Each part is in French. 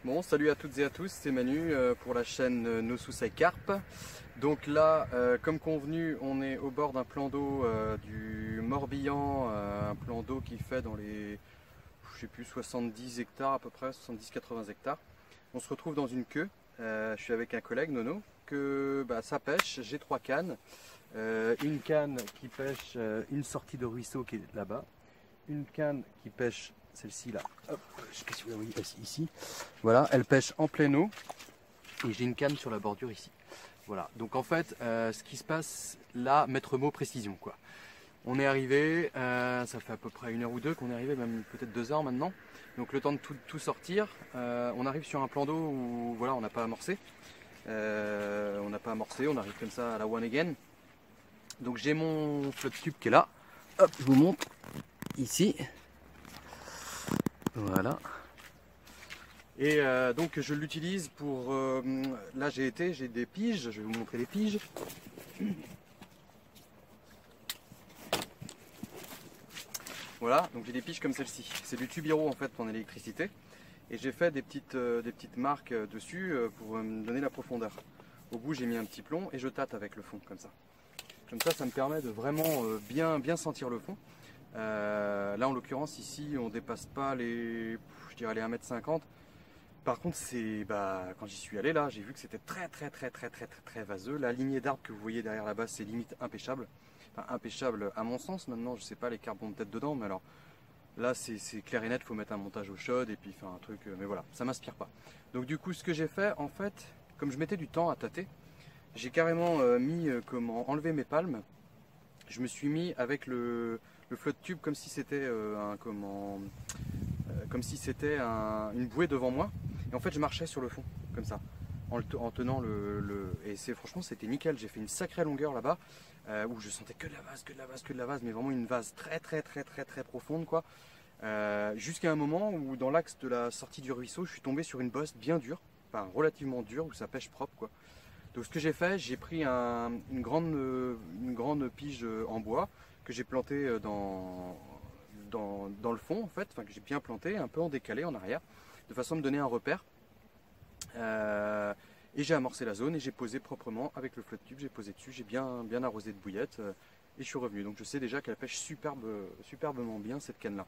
Bon, salut à toutes et à tous, c'est Manu pour la chaîne No Suicide Carp. Donc là, comme convenu, on est au bord d'un plan d'eau du Morbihan, un plan d'eau qui fait dans les, je sais plus, 70 hectares à peu près, 70-80 hectares. On se retrouve dans une queue, je suis avec un collègue, Nono, que ça pêche, j'ai 3 cannes. Une canne qui pêche une sortie de ruisseau qui est là-bas, une canne qui pêche celle-ci là, hop, je sais pas si vous la voyez ici, voilà, elle pêche en pleine eau et j'ai une canne sur la bordure ici. Voilà, donc en fait, ce qui se passe là, maître mot précision quoi. On est arrivé, ça fait à peu près 1 heure ou 2 qu'on est arrivé, même peut-être 2 heures maintenant. Donc le temps de tout sortir, on arrive sur un plan d'eau où voilà, on n'a pas amorcé. On arrive comme ça à la one again. Donc j'ai mon flotte tube qui est là. Hop, je vous montre ici. Voilà. Et donc je l'utilise pour... là j'ai des piges, je vais vous montrer les piges. Voilà, donc j'ai des piges comme celle-ci. C'est du Tubiro en fait en électricité. Et j'ai fait des petites marques dessus pour me donner la profondeur. Au bout j'ai mis un petit plomb et je tâte avec le fond comme ça. Comme ça me permet de vraiment bien sentir le fond. Là en l'occurrence ici on dépasse pas les, je dirais les 1,50 m. Par contre quand j'y suis allé là, j'ai vu que c'était très vaseux. La lignée d'arbres que vous voyez derrière là-bas, c'est limite impêchable. Enfin impêchable à mon sens maintenant, je sais pas, les carpes vont peut-être dedans, mais alors là c'est clair et net, faut mettre un montage au chaude et puis faire un truc, mais voilà, ça m'inspire pas. Donc du coup ce que j'ai fait en fait, comme je mettais du temps à tâter, j'ai carrément mis comment enlever mes palmes. Je me suis mis avec le flotte tube comme si c'était une bouée devant moi. Et en fait je marchais sur le fond comme ça en tenant et franchement c'était nickel. J'ai fait une sacrée longueur là-bas où je sentais que de la vase, mais vraiment une vase très profonde quoi. Jusqu'à un moment où dans l'axe de la sortie du ruisseau, je suis tombé sur une bosse bien dure, enfin relativement dure, où ça pêche propre quoi. Donc ce que j'ai fait, j'ai pris une grande pige en bois que j'ai plantée dans le fond en fait, enfin que j'ai bien planté, un peu en décalé en arrière, de façon à me donner un repère. Et j'ai amorcé la zone et j'ai posé proprement avec le flotte tube, j'ai posé dessus, j'ai bien arrosé de bouillettes et je suis revenu. Donc je sais déjà qu'elle pêche superbement bien cette canne là.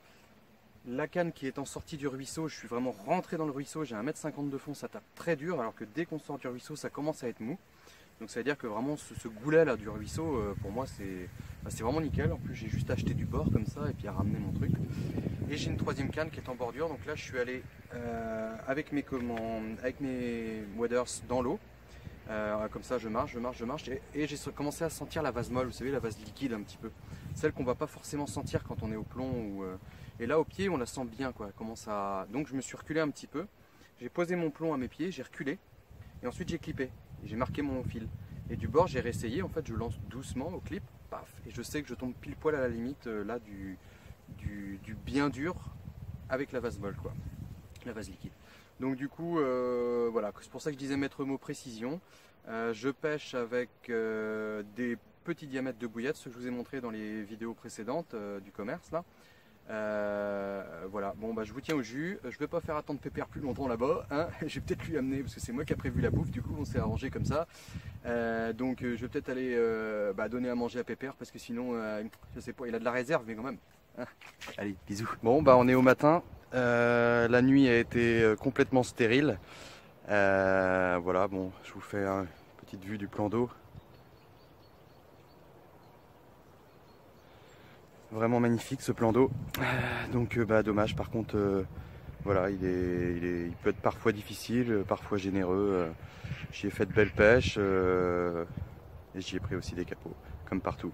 La canne qui est en sortie du ruisseau, je suis vraiment rentré dans le ruisseau, j'ai 1,50 m de fond, ça tape très dur, alors que dès qu'on sort du ruisseau, ça commence à être mou. Donc ça veut dire que vraiment ce goulet là du ruisseau, pour moi c'est vraiment nickel. En plus j'ai juste acheté du bord comme ça et puis à ramener mon truc. Et j'ai une 3e canne qui est en bordure, donc là je suis allé avec mes waders dans l'eau. Comme ça je marche et j'ai commencé à sentir la vase molle, vous savez la vase liquide un petit peu. Celle qu'on va pas forcément sentir quand on est au plomb et là au pied on la sent bien quoi. Donc je me suis reculé un petit peu, j'ai posé mon plomb à mes pieds, j'ai reculé et ensuite j'ai clippé, j'ai marqué mon fil. Et du bord j'ai réessayé, en fait je lance doucement au clip, paf, et je sais que je tombe pile poil à la limite là du bien dur avec la vase molle quoi, la vase liquide. Donc du coup voilà, c'est pour ça que je disais maître mot précision. Je pêche avec des petits diamètres de bouillettes, ce que je vous ai montré dans les vidéos précédentes du commerce là. Voilà, bon je vous tiens au jus, je vais pas faire attendre Pépère plus longtemps là-bas, hein. Je vais peut-être lui amener, parce que c'est moi qui a prévu la bouffe, du coup on s'est arrangé comme ça. Donc je vais peut-être aller donner à manger à Pépère, parce que sinon, je sais pas, il a de la réserve, mais quand même. Hein. Allez, bisous. Bon on est au matin, la nuit a été complètement stérile. Voilà, bon, je vous fais une petite vue du plan d'eau. Vraiment magnifique ce plan d'eau. Donc dommage par contre, voilà, il peut être parfois difficile, parfois généreux. J'y ai fait de belles pêches et j'y ai pris aussi des capots, comme partout.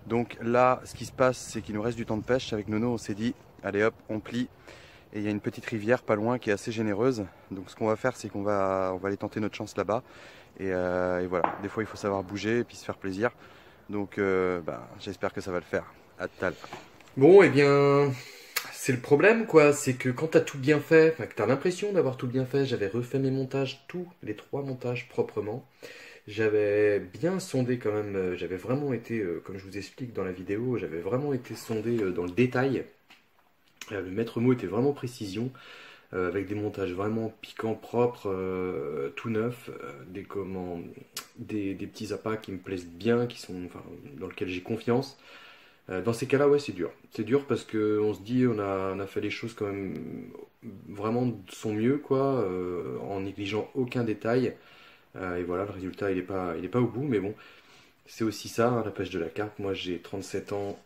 Donc là, ce qui se passe, c'est qu'il nous reste du temps de pêche. Avec Nono, on s'est dit, allez hop, on plie. Et il y a une petite rivière pas loin qui est assez généreuse. Donc ce qu'on va faire, c'est qu'on va aller tenter notre chance là-bas. Et voilà, des fois il faut savoir bouger et puis se faire plaisir. Donc j'espère que ça va le faire. À tout à l'heure. Bon, eh bien, c'est le problème quoi, c'est que quand t'as tout bien fait, enfin que t'as l'impression d'avoir tout bien fait, j'avais refait mes montages, tous les 3 montages proprement. J'avais bien sondé quand même, j'avais vraiment été, comme je vous explique dans la vidéo, j'avais vraiment été sondé dans le détail. Le maître mot était vraiment précision. avec des montages vraiment piquants, propres, tout neufs, des petits appâts qui me plaisent bien, enfin, dans lesquels j'ai confiance. Dans ces cas-là, ouais, c'est dur. C'est dur parce que on se dit, on a fait les choses quand même vraiment de son mieux, quoi, en négligeant aucun détail. Et voilà, le résultat, il est pas au bout, mais bon, c'est aussi ça, hein, la pêche de la carpe. Moi, j'ai 37 ans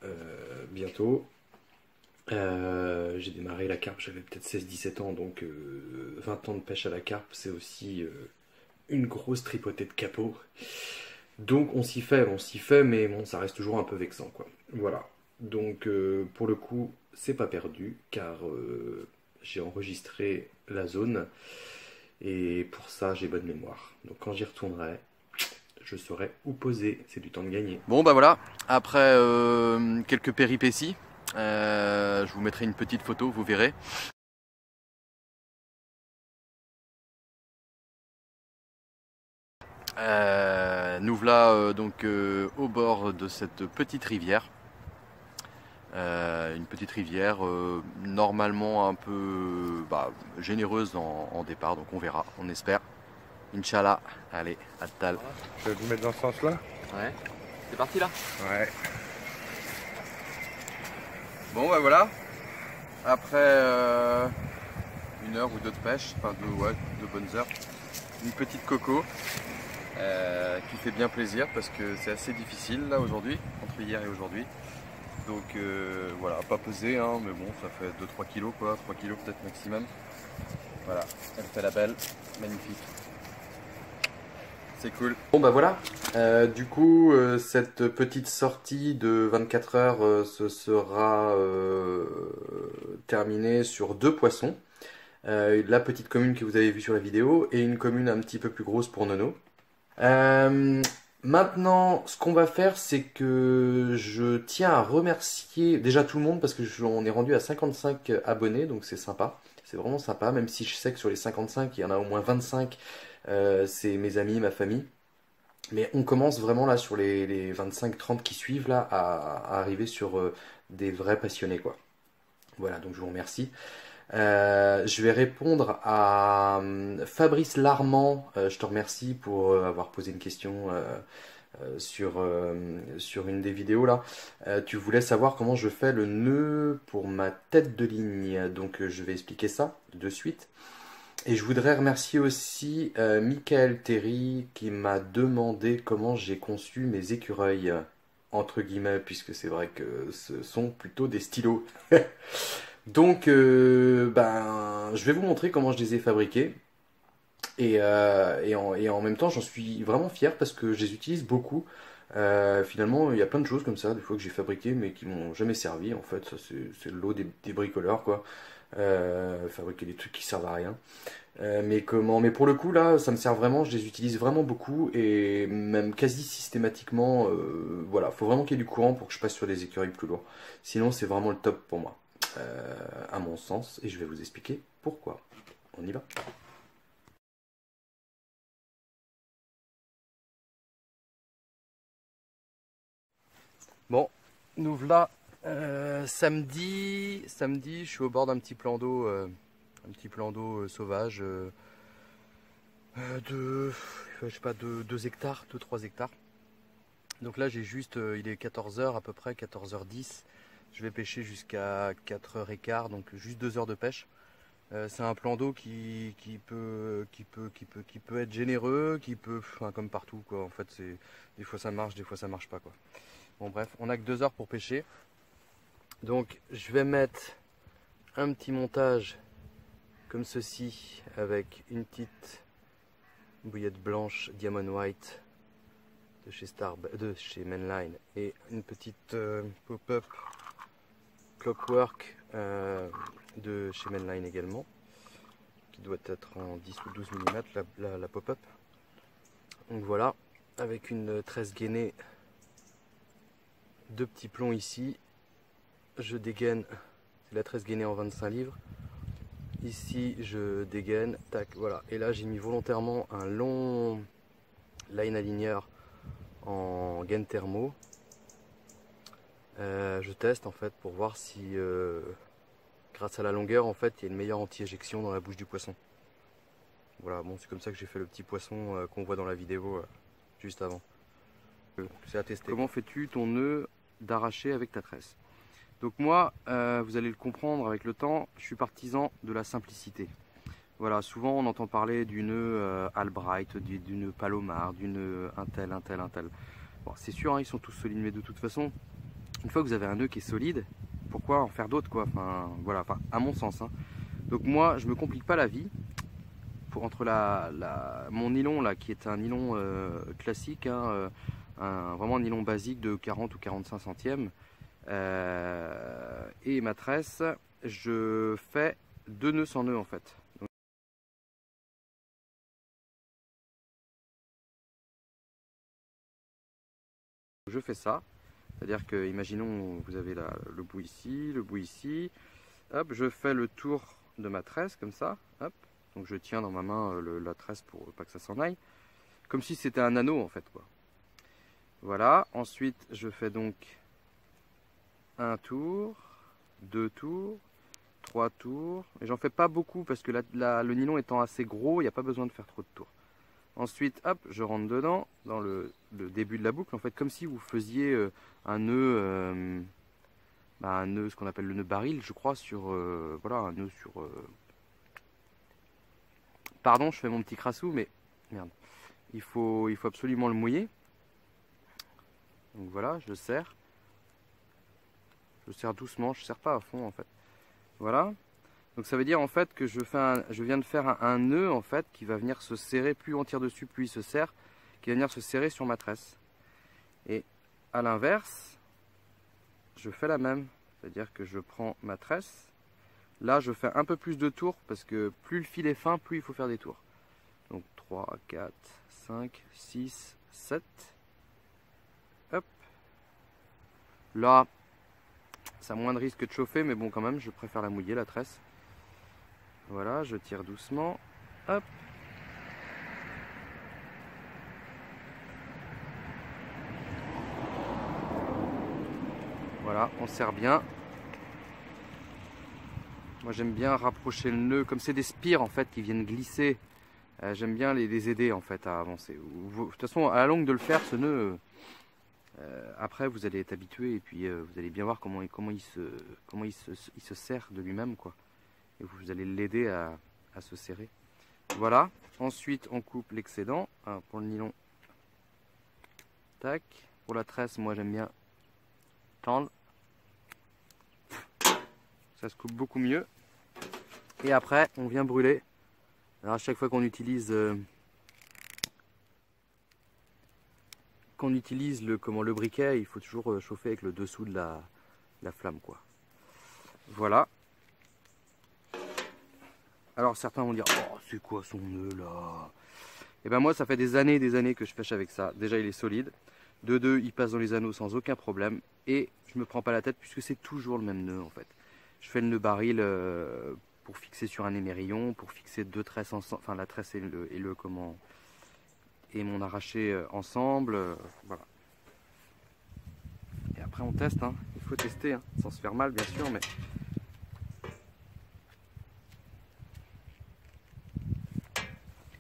bientôt. J'ai démarré la carpe, j'avais peut-être 16-17 ans, donc 20 ans de pêche à la carpe, c'est aussi une grosse tripotée de capot. Donc on s'y fait, mais bon, ça reste toujours un peu vexant, quoi. Voilà. Donc pour le coup, c'est pas perdu, car j'ai enregistré la zone, et pour ça, j'ai bonne mémoire. Donc quand j'y retournerai, je saurai où poser. C'est du temps de gagner. Bon, bah voilà, après quelques péripéties, je vous mettrai une petite photo, vous verrez. Nous voilà donc au bord de cette petite rivière. Une petite rivière normalement un peu généreuse en départ, donc on verra, on espère. Inch'Allah, allez, à tal. Je vais vous mettre dans ce sens-là. Ouais, c'est parti là. Ouais. Bon bah voilà, après une heure ou deux de pêche, enfin deux bonnes heures, une petite coco qui fait bien plaisir parce que c'est assez difficile là aujourd'hui, entre hier et aujourd'hui. Donc voilà, pas pesé, hein, mais bon, ça fait 2-3 kilos quoi, 3 kilos peut-être maximum. Voilà, elle fait la belle, magnifique. C'est cool. Bon bah voilà, du coup cette petite sortie de 24 heures se sera terminée sur 2 poissons. La petite commune que vous avez vue sur la vidéo et une commune un petit peu plus grosse pour Nono. Maintenant, ce qu'on va faire, c'est que je tiens à remercier déjà tout le monde parce que on est rendu à 55 abonnés, donc c'est sympa. C'est vraiment sympa, même si je sais que sur les 55, il y en a au moins 25, c'est mes amis, ma famille. Mais on commence vraiment là sur les 25-30 qui suivent là à arriver sur des vrais passionnés, quoi. Voilà, donc je vous remercie. Je vais répondre à Fabrice Larmand. Je te remercie pour avoir posé une question sur une des vidéos là. Tu voulais savoir comment je fais le nœud pour ma tête de ligne. Donc je vais expliquer ça de suite. Et je voudrais remercier aussi Michael Terry qui m'a demandé comment j'ai conçu mes écureuils, entre guillemets, puisque c'est vrai que ce sont plutôt des stylos. Donc, je vais vous montrer comment je les ai fabriqués. Et en même temps, j'en suis vraiment fier parce que je les utilise beaucoup. Finalement, il y a plein de choses comme ça, des fois que j'ai fabriquées mais qui m'ont jamais servi. En fait, ça c'est le lot des bricoleurs, quoi. Fabriquer des trucs qui servent à rien. Mais pour le coup, là, ça me sert vraiment. Je les utilise vraiment beaucoup et même quasi systématiquement. Voilà, faut vraiment qu'il y ait du courant pour que je passe sur des écureuils plus lourds. Sinon, c'est vraiment le top pour moi, à mon sens. Et je vais vous expliquer pourquoi. On y va. Bon, nous voilà samedi, je suis au bord d'un petit plan d'eau, sauvage de, je sais pas, de 2 hectares, 2-3 hectares. Donc là j'ai juste, il est 14 h à peu près, 14 h 10. Je vais pêcher jusqu'à 4 h 15, donc juste 2 heures de pêche. C'est un plan d'eau qui peut être généreux, enfin, comme partout quoi. En fait, des fois ça marche, des fois ça marche pas quoi. Bon bref, on a que 2 heures pour pêcher. Donc je vais mettre un petit montage comme ceci avec une petite bouillette blanche Diamond White de chez Mainline et une petite pop-up Clockwork de chez Mainline également, qui doit être en 10 ou 12 mm la pop-up. Donc voilà, avec une tresse gainée, 2 petits plombs ici. Je dégaine, c'est la tresse gainée en 25 livres. Ici je dégaine, tac, voilà. Et là j'ai mis volontairement un long line aligneur en gaine thermo. Je teste en fait pour voir si grâce à la longueur, en fait, il y a une meilleure anti-éjection dans la bouche du poisson. Voilà, bon, c'est comme ça que j'ai fait le petit poisson qu'on voit dans la vidéo juste avant. C'est à tester. Comment fais-tu ton nœud d'arraché avec ta tresse? Donc moi, vous allez le comprendre avec le temps, je suis partisan de la simplicité. Voilà, souvent on entend parler du nœud Albright, du nœud Palomar, du nœud un tel. Bon, c'est sûr, hein, ils sont tous solides, mais de toute façon, une fois que vous avez un nœud qui est solide, pourquoi en faire d'autres, quoi? Enfin, voilà, enfin, à mon sens. Hein. Donc moi, je me complique pas la vie. Entre mon nylon là, qui est un nylon classique, hein, vraiment un nylon basique de 40 ou 45 centièmes, et ma tresse, je fais 2 nœuds sans nœud en fait. Donc, je fais ça, c'est-à-dire que, imaginons, vous avez le bout ici, hop, je fais le tour de ma tresse comme ça, hop, donc je tiens dans ma main la tresse pour pas que ça s'en aille, comme si c'était un anneau en fait, quoi. Voilà, ensuite je fais donc un tour, 2 tours, 3 tours, et j'en fais pas beaucoup parce que le nylon étant assez gros, il n'y a pas besoin de faire trop de tours. Ensuite, hop, je rentre dedans, dans le début de la boucle, en fait, comme si vous faisiez un nœud, ce qu'on appelle le nœud baril, je crois, voilà, un nœud sur... Pardon, je fais mon petit crassou, mais merde, il faut absolument le mouiller. Donc voilà, je le serre. Je le serre doucement, je ne serre pas à fond, en fait. Voilà. Donc ça veut dire en fait que je viens de faire un nœud en fait qui va venir se serrer, plus on tire dessus, plus il se serre, qui va venir se serrer sur ma tresse. Et à l'inverse, je fais la même, c'est-à-dire que je prends ma tresse, là je fais un peu plus de tours parce que plus le fil est fin, plus il faut faire des tours. Donc 3, 4, 5, 6, 7, hop. Là, ça a moins de risque de chauffer, mais bon quand même, je préfère la mouiller la tresse. Voilà, je tire doucement, hop. Voilà, on serre bien. Moi j'aime bien rapprocher le nœud, comme c'est des spires en fait qui viennent glisser. J'aime bien les aider en fait à avancer. De toute façon, à la longue de le faire, ce nœud, après vous allez être habitué et puis vous allez bien voir comment il se serre de lui-même, quoi. Et vous allez l'aider à se serrer. Voilà. Ensuite, on coupe l'excédent. Pour le nylon, tac. Pour la tresse, moi j'aime bien tendre. Ça se coupe beaucoup mieux. Et après, on vient brûler. Alors à chaque fois qu'on utilise le briquet, il faut toujours chauffer avec le dessous de la flamme, quoi. Voilà. Alors certains vont dire, oh c'est quoi son nœud là? Et ben moi ça fait des années que je pêche avec ça. Déjà il est solide, de deux il passe dans les anneaux sans aucun problème, et je me prends pas la tête puisque c'est toujours le même nœud en fait. Je fais le nœud baril pour fixer sur un émerillon, pour fixer 2 tresses ensemble, enfin la tresse et mon arraché ensemble, voilà. Et après on teste, hein. Il faut tester, hein, sans se faire mal bien sûr, mais...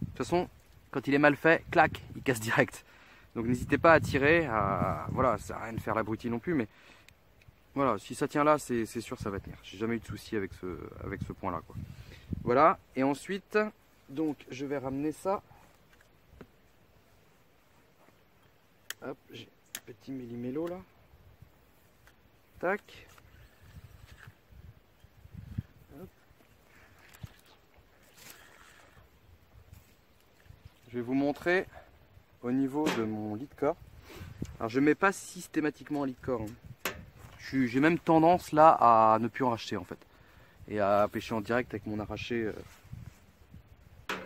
De toute façon, quand il est mal fait, clac, il casse direct. Donc n'hésitez pas à tirer, voilà, ça sert à rien de faire l'abruti non plus, mais voilà, si ça tient là, c'est sûr ça va tenir. J'ai jamais eu de souci avec ce point là, quoi. Voilà, et ensuite, donc je vais ramener ça. Hop, j'ai un petit méli-mélo là. Tac. Hop. Je vais vous montrer au niveau de mon lit de corps. Alors je ne mets pas systématiquement en lit de corps, hein. J'ai même tendance là à ne plus en racheter en fait. Et à pêcher en direct avec mon arraché.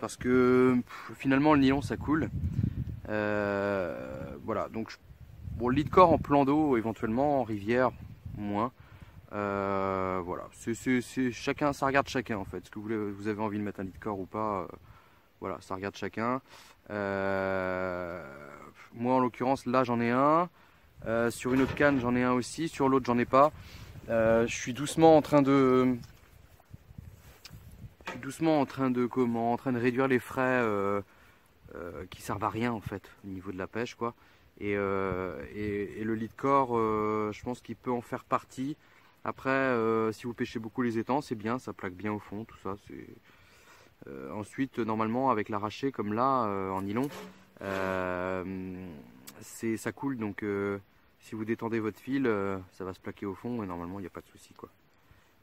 Parce que finalement le nylon ça coule. Voilà, donc bon, lit de corps en plan d'eau éventuellement, en rivière moins. Voilà, c'est chacun, ça regarde chacun en fait. Est-ce que vous avez envie de mettre un lit de corps ou pas? Voilà, ça regarde chacun. Moi en l'occurrence là j'en ai un. Sur une autre canne j'en ai un aussi, sur l'autre j'en ai pas. Je suis doucement en train de tout doucement en train de réduire les frais qui servent à rien en fait au niveau de la pêche quoi. Et le lit de corps, je pense qu'il peut en faire partie. Après, si vous pêchez beaucoup les étangs, c'est bien, ça plaque bien au fond, tout ça. Ensuite, normalement, avec l'arraché comme là, en nylon, ça coule. Donc, si vous détendez votre fil, ça va se plaquer au fond et normalement, il n'y a pas de souci, quoi.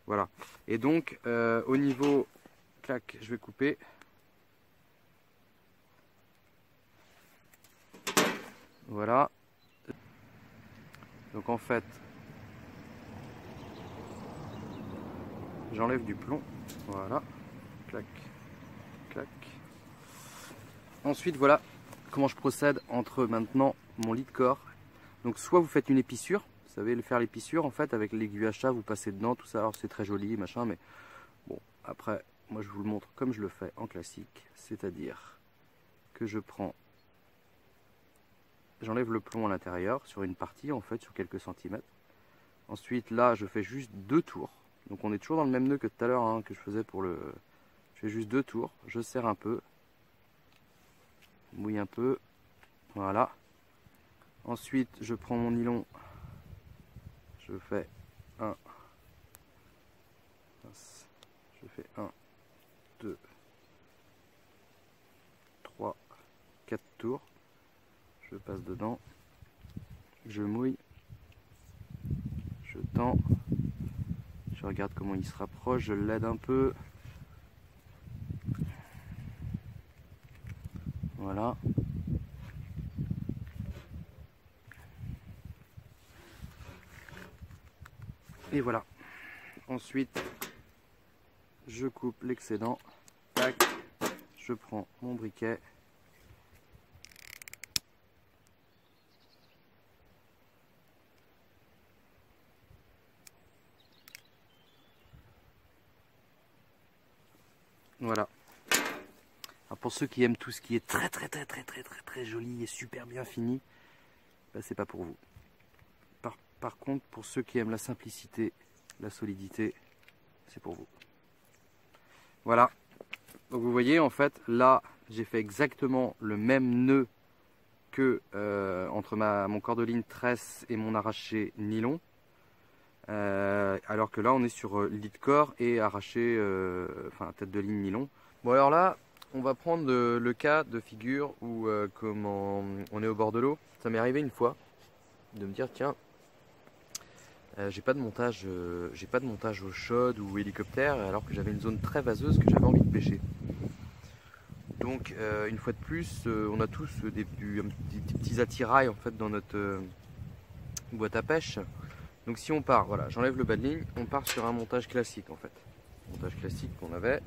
Voilà. Et donc, au niveau, clac, je vais couper. Voilà. Donc en fait, j'enlève du plomb. Voilà. Clac, clac. Ensuite, voilà comment je procède entre maintenant mon lit de corps. Donc soit vous faites une épissure, vous savez faire l'épissure en fait avec l'aiguille à chat, vous passez dedans, tout ça. Alors c'est très joli, machin, mais bon, après, moi je vous le montre comme je le fais en classique, c'est-à-dire que je prends. J'enlève le plomb à l'intérieur sur une partie en fait sur quelques centimètres. Ensuite là je fais juste 2 tours. Donc on est toujours dans le même nœud que tout à l'heure hein, que je faisais pour le. Je fais juste 2 tours. Je serre un peu. Mouille un peu. Voilà. Ensuite je prends mon nylon. Je fais un. Je fais 1, 2, 3, 4 tours. Je passe dedans, je mouille, je tends, je regarde comment il se rapproche, je l'aide un peu. Voilà. Et voilà. Ensuite, je coupe l'excédent. Tac. Je prends mon briquet. Voilà. Alors pour ceux qui aiment tout ce qui est très joli et super bien fini, bah c'est pas pour vous. Par contre, pour ceux qui aiment la simplicité, la solidité, c'est pour vous. Voilà. Donc vous voyez en fait là j'ai fait exactement le même nœud que entre mon cordeline tresse et mon arraché nylon. Alors que là on est sur lit de corps et arraché, enfin tête de ligne nylon. Bon alors là on va prendre le cas de figure où comment on est au bord de l'eau. Ça m'est arrivé une fois de me dire tiens j'ai pas de montage au shod ou hélicoptère alors que j'avais une zone très vaseuse que j'avais envie de pêcher. Donc une fois de plus on a tous des petits attirails en fait dans notre boîte à pêche. Donc si on part, voilà, j'enlève le bas de ligne, on part sur un montage classique en fait. Montage classique qu'on avait,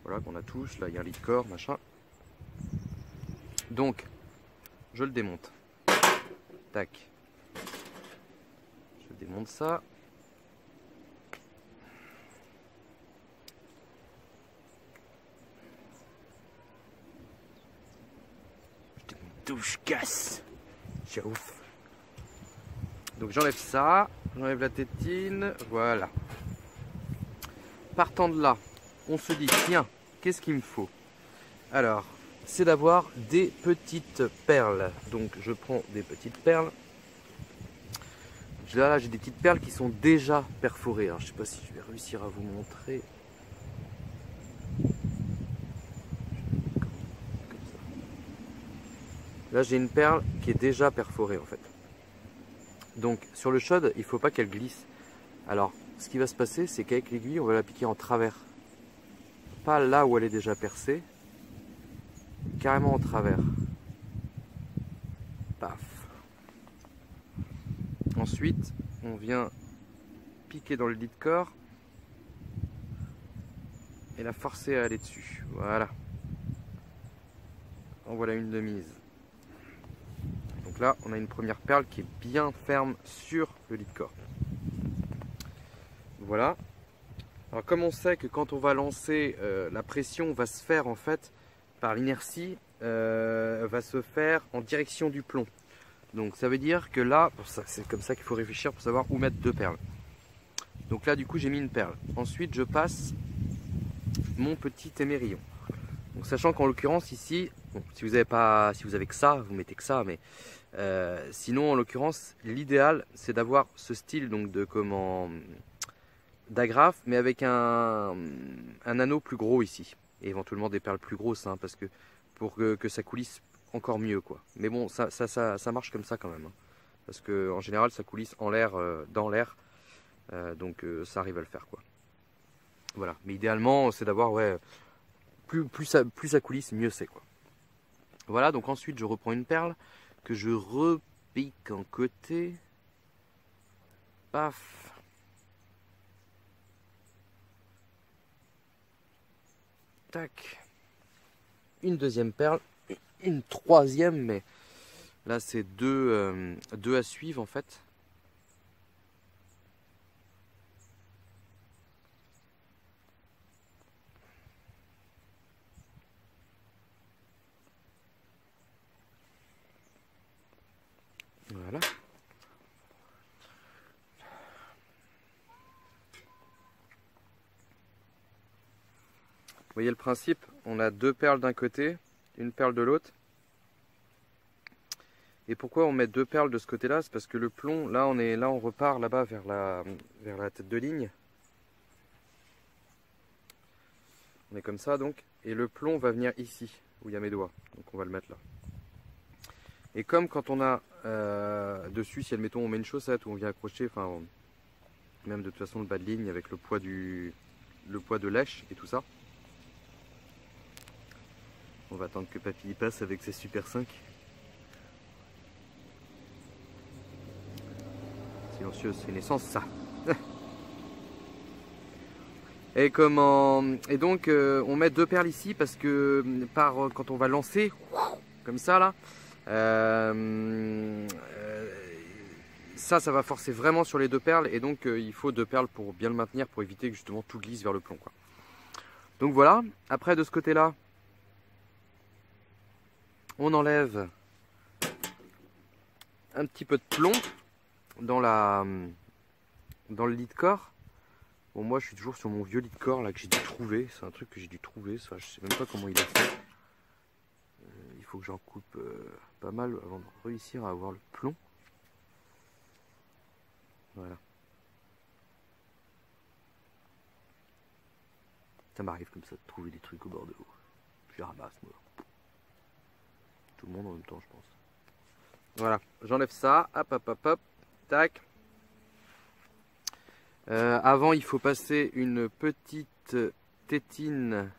voilà, qu'on a tous, là il y a un lit de corps, machin. Donc, je le démonte. Tac. Je démonte ça. Je démonte tout, je casse. C'est ouf. Donc j'enlève ça, j'enlève la tétine, voilà. Partant de là, on se dit, tiens, qu'est-ce qu'il me faut? Alors, c'est d'avoir des petites perles. Donc je prends des petites perles. Là, j'ai des petites perles qui sont déjà perforées. Alors je ne sais pas si je vais réussir à vous montrer. Là j'ai une perle qui est déjà perforée en fait. Donc sur le shod, il ne faut pas qu'elle glisse. Alors ce qui va se passer, c'est qu'avec l'aiguille, on va la piquer en travers. Pas là où elle est déjà percée, carrément en travers. Paf. Ensuite, on vient piquer dans le lit de corps et la forcer à aller dessus. Voilà. En voilà une de mise. Donc là, on a une première perle qui est bien ferme sur le lit de corps. Voilà. Alors comme on sait que quand on va lancer, la pression va se faire en fait par l'inertie, va se faire en direction du plomb. Donc ça veut dire que là, c'est comme ça qu'il faut réfléchir pour savoir où mettre deux perles. Donc là du coup j'ai mis une perle. Ensuite je passe mon petit émerillon. Donc sachant qu'en l'occurrence ici, bon, si vous avez que ça, vous mettez que ça, mais sinon en l'occurrence l'idéal c'est d'avoir ce style donc de d'agrafe, mais avec un anneau plus gros ici, et éventuellement des perles plus grosses, hein, parce que pour que ça coulisse encore mieux quoi. Mais bon, ça marche comme ça quand même, hein, parce que en général ça coulisse en l'air, dans l'air, donc ça arrive à le faire quoi. Voilà, mais idéalement c'est d'avoir ouais, plus ça coulisse, mieux c'est quoi. Voilà, donc ensuite je reprends une perle que je repique en côté. Paf. Tac. Une deuxième perle, une troisième, mais là c'est deux à suivre en fait. Voilà. Vous voyez le principe, on a deux perles d'un côté, une perle de l'autre. Et pourquoi on met deux perles de ce côté-là? C'est parce que le plomb, là on repart là-bas vers la tête de ligne. On est comme ça donc, et le plomb va venir ici, où il y a mes doigts. Donc on va le mettre là. Et comme quand on a dessus, si admettons on met une chaussette ou on vient accrocher, enfin même de toute façon le bas de ligne avec le poids de lèche et tout ça. On va attendre que papy y passe avec ses Super 5. Silencieuse, c'est naissance ça. Et donc on met deux perles ici parce que quand on va lancer comme ça là, ça va forcer vraiment sur les deux perles, et donc il faut deux perles pour bien le maintenir, pour éviter que justement tout glisse vers le plomb quoi. Donc voilà, après de ce côté là on enlève un petit peu de plomb dans le lit de corps. Bon, moi je suis toujours sur mon vieux lit de corps là que j'ai dû trouver, c'est un truc que j'ai dû trouver, enfin, je sais même pas comment il a fait. Il faut que j'en coupe pas mal avant de réussir à avoir le plomb. Voilà. Ça m'arrive comme ça de trouver des trucs au bord de l'eau. Je ramasse moi. Tout le monde en même temps je pense. Voilà, j'enlève ça, hop hop hop hop, tac. Avant il faut passer une petite tétine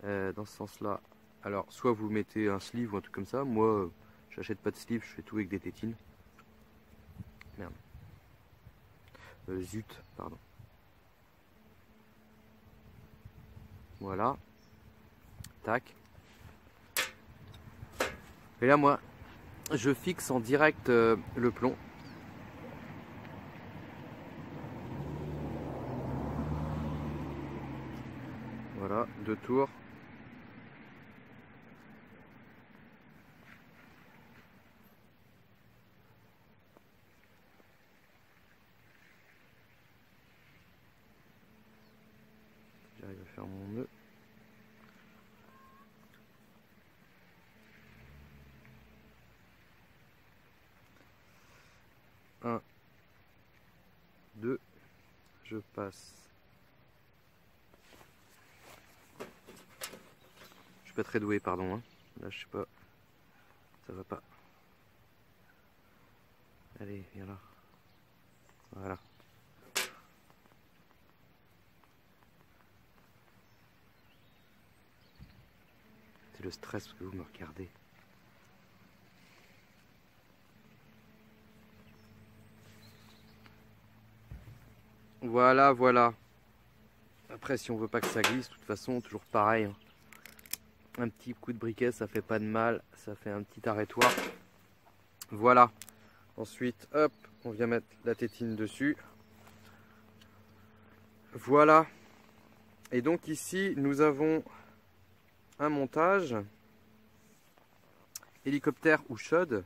dans ce sens là. Alors soit vous mettez un sleeve ou un truc comme ça, moi j'achète pas de sleeve, je fais tout avec des tétines. Merde. Zut, pardon. Voilà. Tac. Et là moi je fixe en direct le plomb. Voilà, 2 tours. J'arrive à faire mon nœud. Un, deux, je passe. Je suis pas très doué, pardon. Hein. Là, je sais pas. Ça va pas. Allez, viens là. Voilà. C'est le stress parce que vous me regardez. Voilà, voilà. Après, si on veut pas que ça glisse, de toute façon, toujours pareil. Hein. Un petit coup de briquet, ça fait pas de mal. Ça fait un petit arrêtoir. Voilà. Ensuite, hop, on vient mettre la tétine dessus. Voilà. Et donc ici, nous avons un montage hélicoptère ou chaude.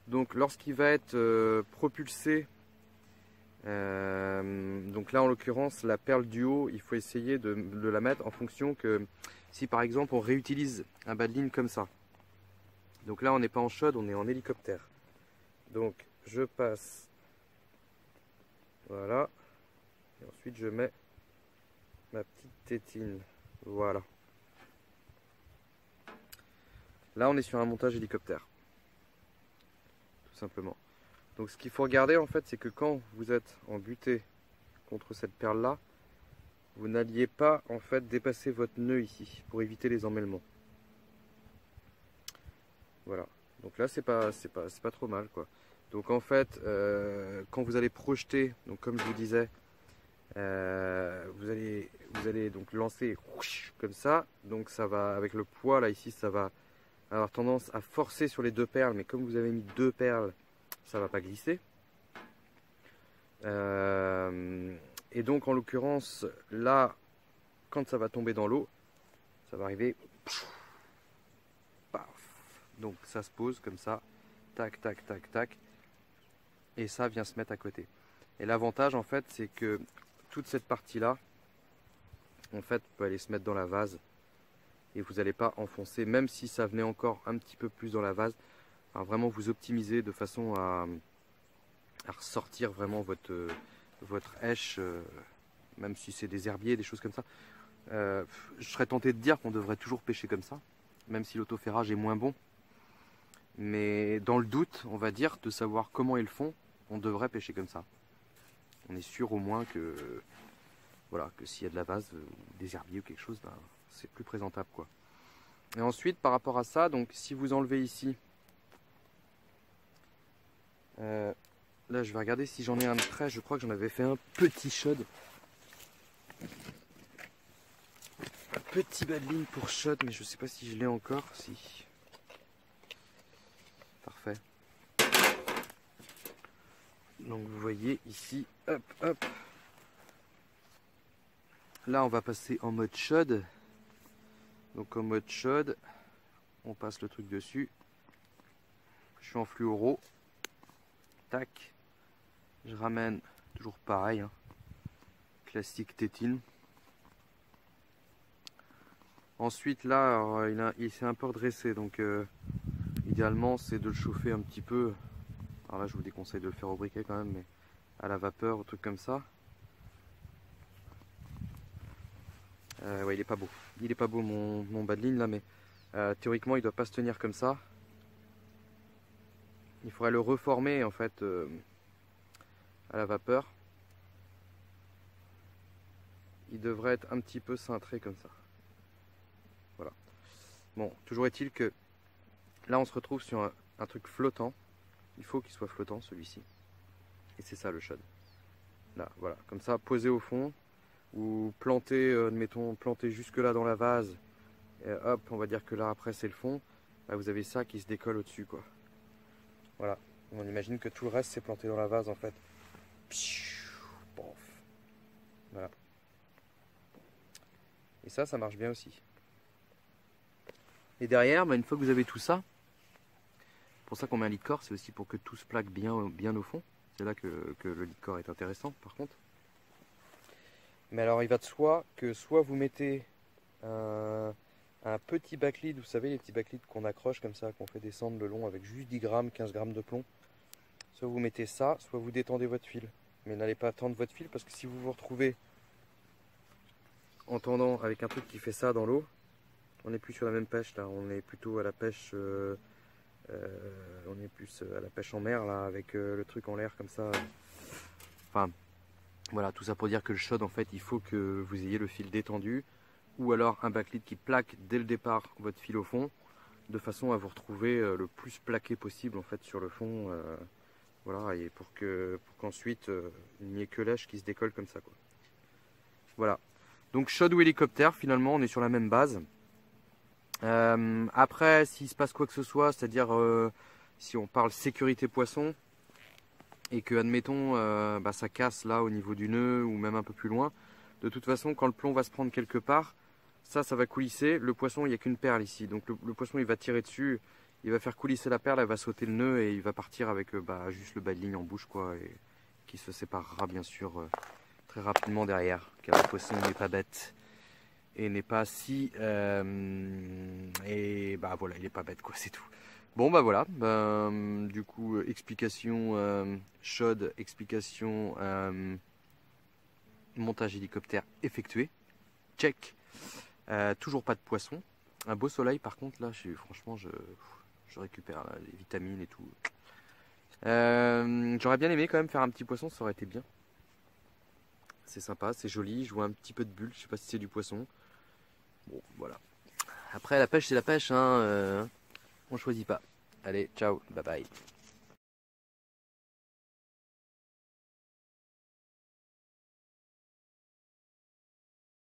Donc lorsqu'il va être propulsé Donc là en l'occurrence la perle du haut, il faut essayer de la mettre en fonction que si par exemple on réutilise un bas de ligne comme ça. Donc là on n'est pas en chaude, on est en hélicoptère. Donc je passe, voilà, et ensuite je mets ma petite tétine, voilà. Là on est sur un montage hélicoptère, tout simplement. Donc ce qu'il faut regarder en fait, c'est que quand vous êtes en butée contre cette perle là, vous n'alliez pas en fait dépasser votre nœud ici pour éviter les emmêlements. Voilà. Donc là c'est pas trop mal quoi. Donc en fait quand vous allez projeter, donc comme je vous disais, vous allez donc lancer comme ça. Donc ça va avec le poids là ici, ça va avoir tendance à forcer sur les deux perles, mais comme vous avez mis deux perles, ça va pas glisser. Et donc en l'occurrence là, quand ça va tomber dans l'eau, ça va arriver, paf. Donc ça se pose comme ça, tac tac tac tac, et ça vient se mettre à côté. Et l'avantage en fait, c'est que toute cette partie là, en fait, peut aller se mettre dans la vase et vous n'allez pas enfoncer, même si ça venait encore un petit peu plus dans la vase. Enfin, vraiment vous optimisez de façon à ressortir vraiment votre hèche, même si c'est des herbiers, des choses comme ça. Je serais tenté de dire qu'on devrait toujours pêcher comme ça, même si l'autoferrage est moins bon. Mais dans le doute, on va dire, de savoir comment ils le font, on devrait pêcher comme ça. On est sûr au moins que, voilà, que s'il y a de la vase, des herbiers ou quelque chose, ben, c'est plus présentable, quoi. Et ensuite, par rapport à ça, donc si vous enlevez ici, là je vais regarder si j'en ai un de près, je crois que j'en avais fait un petit shod. Un petit bas de ligne pour shod, mais je sais pas si je l'ai encore, si. Parfait. Donc vous voyez ici, hop, hop. Là on va passer en mode shod. Donc en mode shod, on passe le truc dessus. Je suis en fluoro. Tac. Je ramène, toujours pareil, hein. Classique tétine. Ensuite là, il s'est un peu redressé, donc idéalement c'est de le chauffer un petit peu. Alors là je vous déconseille de le faire au briquet quand même, mais à la vapeur, ou truc comme ça. Ouais, il est pas beau. Il est pas beau mon bas de ligne là, mais théoriquement il doit pas se tenir comme ça. Il faudrait le reformer en fait à la vapeur. Il devrait être un petit peu cintré comme ça. Voilà. Bon, toujours est-il que là on se retrouve sur un truc flottant. Il faut qu'il soit flottant celui-ci. Et c'est ça le shod. Là, voilà, comme ça, posé au fond. Ou planté, admettons, planté jusque là dans la vase. Et hop, on va dire que là après c'est le fond. Là vous avez ça qui se décolle au-dessus, quoi. Voilà. On imagine que tout le reste c'est planté dans la vase en fait. Voilà. Et ça marche bien aussi. Et derrière, bah, une fois que vous avez tout ça, pour ça qu'on met un lit de corps, c'est aussi pour que tout se plaque bien au fond. C'est là que le lit de corps est intéressant par contre. Mais alors il va de soi que soit vous mettez un petit backlead, vous savez les petits backleads qu'on accroche comme ça, qu'on fait descendre le long avec juste 10 grammes, 15 grammes de plomb. Soit vous mettez ça, soit vous détendez votre fil. Mais n'allez pas tendre votre fil parce que si vous vous retrouvez en tendant avec un truc qui fait ça dans l'eau, on n'est plus sur la même pêche là, on est plutôt à la pêche, on est plus à la pêche en mer là, avec le truc en l'air comme ça. Enfin, voilà, tout ça pour dire que le shod en fait, il faut que vous ayez le fil détendu, ou alors un backlead qui plaque dès le départ votre fil au fond, de façon à vous retrouver le plus plaqué possible en fait sur le fond. Voilà, et pour qu'ensuite il n'y ait que l'èche qui se décolle comme ça, quoi. Voilà. Donc shod ou hélicoptère, finalement on est sur la même base. Après, s'il se passe quoi que ce soit, c'est-à-dire si on parle sécurité poisson et que admettons bah, ça casse là au niveau du nœud ou même un peu plus loin, de toute façon quand le plomb va se prendre quelque part, ça va coulisser. Le poisson, il n'y a qu'une perle ici, donc le poisson il va tirer dessus, il va faire coulisser la perle, elle va sauter le nœud et il va partir avec bah, juste le bas de ligne en bouche, quoi, qui se séparera bien sûr très rapidement derrière, car le poisson n'est pas bête et n'est pas si et bah voilà, il est pas bête quoi, c'est tout. Bon bah voilà, du coup explication chaude, explication montage hélicoptère effectué, check. Toujours pas de poisson, un beau soleil par contre là, franchement je récupère là, les vitamines et tout. J'aurais bien aimé quand même faire un petit poisson, ça aurait été bien. C'est sympa, c'est joli, je vois un petit peu de bulles, je sais pas si c'est du poisson. Bon voilà. Après la pêche c'est la pêche, hein, on choisit pas. Allez, ciao, bye bye.